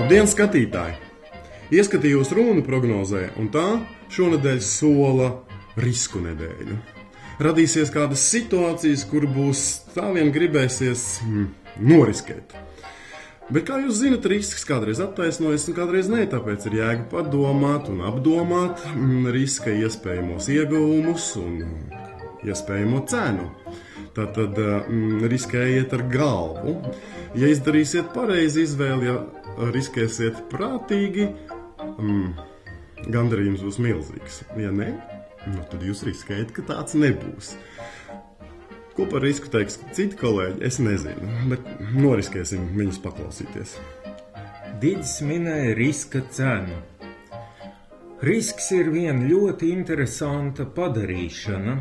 Labdien, skatītāji! Ieskatījos runu prognozē, un tā šonedēļ sola risku nedēļu. Radīsies kādas situācijas, kur būs tā vien gribēsies noriskēt. Bet, kā jūs zinat, risks kādreiz attaisnojas un kādreiz nē, tāpēc ir jēga padomāt un apdomāt riska iespējamos ieguvumus un iespējamo cenu. Tātad riskējiet ar galvu. Ja izdarīsiet pareizi izvēli, ja riskēsiet prātīgi, gandarījums būs milzīgs. Ja ne, tad jūs riskējat, ka tāds nebūs. Ko par risku teiks citi kolēģi, es nezinu, bet noriskēsim viņus paklausīties. Didis minēja riska cenu. Risks ir viena ļoti interesanta padarīšana.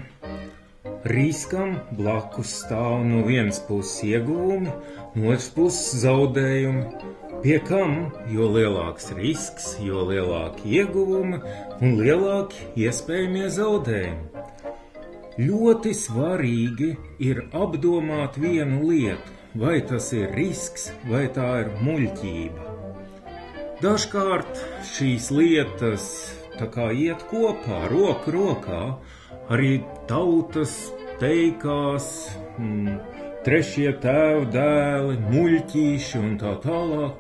Riskam blakus stāv no vienas puses ieguvumi, no otras puses zaudējumi, pie kam jo lielāks risks, jo lielāki ieguvumi un lielāki iespējamie zaudējumi. Ļoti svarīgi ir apdomāt vienu lietu, vai tas ir risks, vai tā ir muļķība. Dažkārt šīs lietas tā kā iet kopā, roku rokā, arī tautas teikās, trešie tēvu dēli, muļķīši un tā tālāk,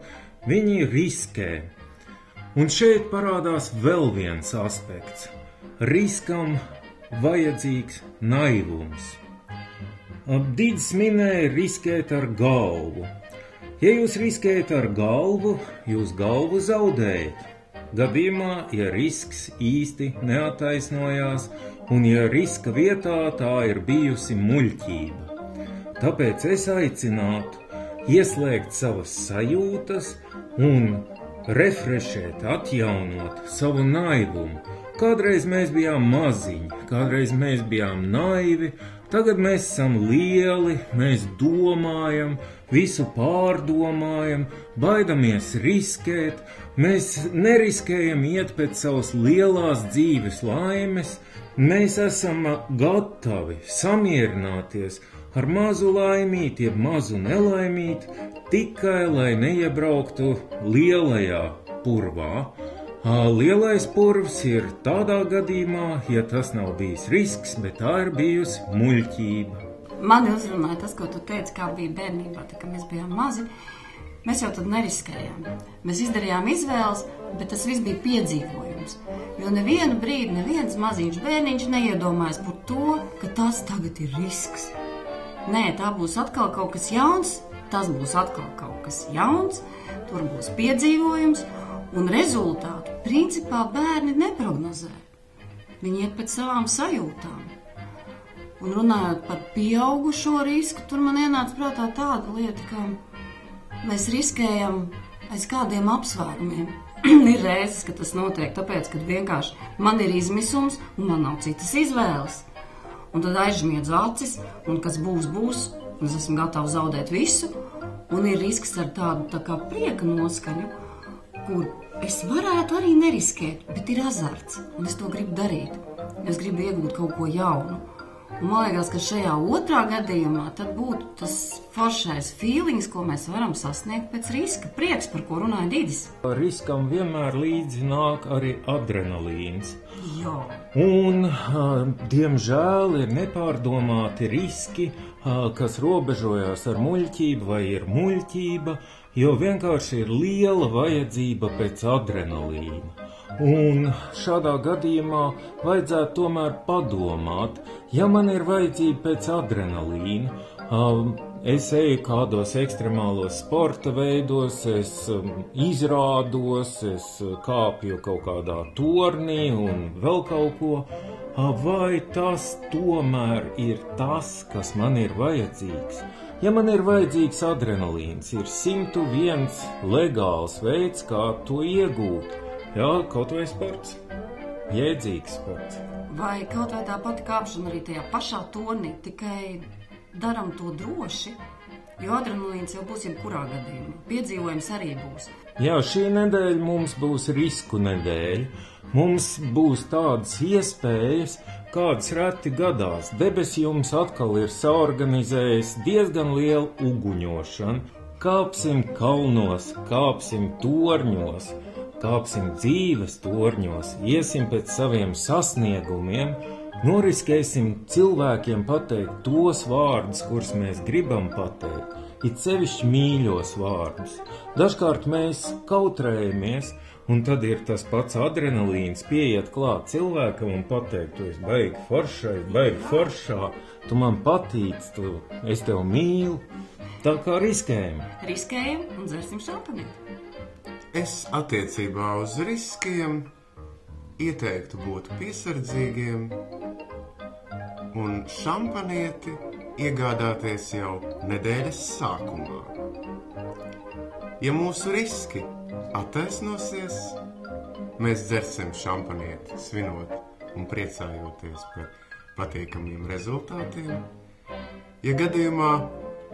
viņi riskē. Un šeit parādās vēl viens aspekts. Riskam vajadzīgs naivums. Didis minēja riskēt ar galvu. Ja jūs riskējat ar galvu, jūs galvu zaudējat. Gadījumā, ja risks īsti neataisnojās, un ja riska vietā tā ir bijusi muļķība. Tāpēc es aicinātu ieslēgt savas sajūtas un refrešēt, atjaunot savu naivumu. Kādreiz mēs bijām maziņi, kādreiz mēs bijām naivi, tagad mēs esam lieli, mēs domājam, visu pārdomājam, baidamies riskēt, mēs neriskējam iet pēc savas lielās dzīves laimes, mēs esam gatavi samierināties ar mazu laimīti, jeb mazu nelaimīti, tikai lai neiebrauktu lielajā purvā. Lielais purvs ir tādā gadījumā, ja tas nav bijis risks, bet tā ir bijusi muļķība. Mani uzrunāja tas, ko tu teici, kā bija bērnībā, tā, kad mēs bijām mazi. Mēs jau tad neriskējām. Mēs izdarījām izvēles, bet tas viss bija piedzīvojums. Jo nevienu brīdi, neviens maziņš bērniņš neiedomājas par to, ka tas tagad ir risks. Nē, tā būs atkal kaut kas jauns, tas būs atkal kaut kas jauns, tur būs piedzīvojums, un rezultātu principā bērni neprognozē. Viņi iet pēc savām sajūtām. Un runājot par pieaugušo risku, tur man ienāca prātā tāda lieta, ka mēs riskējam aiz kādiem apsvērumiem. Ir reizes, ka tas notiek tāpēc, ka vienkārši man ir izmisums un man nav citas izvēles. Un tad aizžmiedz acis, un kas būs, un es esmu gatavs zaudēt visu. Un ir risks ar tādu tā kā prieka noskaņu, kur es varētu arī neriskēt, bet ir azarts, un es to gribu darīt. Es gribu iegūt kaut ko jaunu. Un man liekas, ka šajā otrā gadījumā tad būtu tas foršais feelings, ko mēs varam sasniegt pēc riska. Prieks, par ko runāja Didis. Riskam vienmēr līdzi nāk arī adrenalīns. Jā. Un, diemžēl, ir nepārdomāti riski, kas robežojās ar muļķību vai ir muļķība, jo vienkārši ir liela vajadzība pēc adrenalīna. Un šādā gadījumā vajadzētu tomēr padomāt, ja man ir vajadzība pēc adrenalīna, es eju kādos ekstremālos sporta veidos, es izrādos, es kāpju kaut kādā tornī un vēl kaut ko, vai tas tomēr ir tas, kas man ir vajadzīgs? Ja man ir vajadzīgs adrenalīns, ir 101 legāls veids, kā to iegūt. Jā, kaut vai sports. Jēdzīgs sports. Vai kaut vai tā pati kāpšana arī tajā pašā tornī, tikai daram to droši, jo adrenalīns jau būs jebkurā gadījumā. Piedzīvojums arī būs. Jā, šī nedēļa mums būs risku nedēļa. Mums būs tādas iespējas, kādas reti gadās. Debesjums atkal ir saorganizējis diezgan lielu uguņošanu. Kāpsim kalnos, kāpsim torņos, kāpsim dzīves torņos, iesim pēc saviem sasniegumiem, noriskēsim cilvēkiem pateikt tos vārdus, kurus mēs gribam pateikt, it sevišķi mīļos vārdus. Dažkārt mēs kautrējamies, un tad ir tas pats adrenalīns pieiet klāt cilvēkam un pateikt, tu esi baigi foršai, baigi foršā, tu man patīc, es tev mīlu. Tā kā riskējam. Riskējam un dzersim šampanīti. Es attiecībā uz riskiem ieteiktu būt piesardzīgiem un šampanieti iegādāties jau nedēļas sākumā. Ja mūsu riski attaisnosies, mēs dzersim šampanieti, svinot un priecājoties par patīkamiem rezultātiem. Ja gadījumā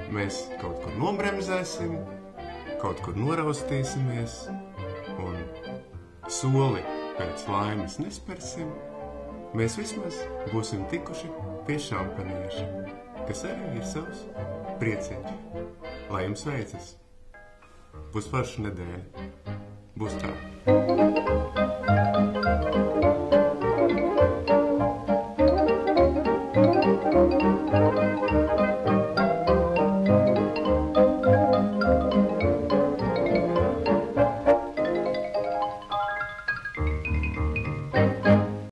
mēs kaut kur nobremzēsim, kaut kur noraustīsimies un soli pēc laimes nespersim, mēs vismaz būsim tikuši pie šampanieša, kas arī ir savs prieciņš. Lai jums veicas! Būs forša nedēļa. Būs tā.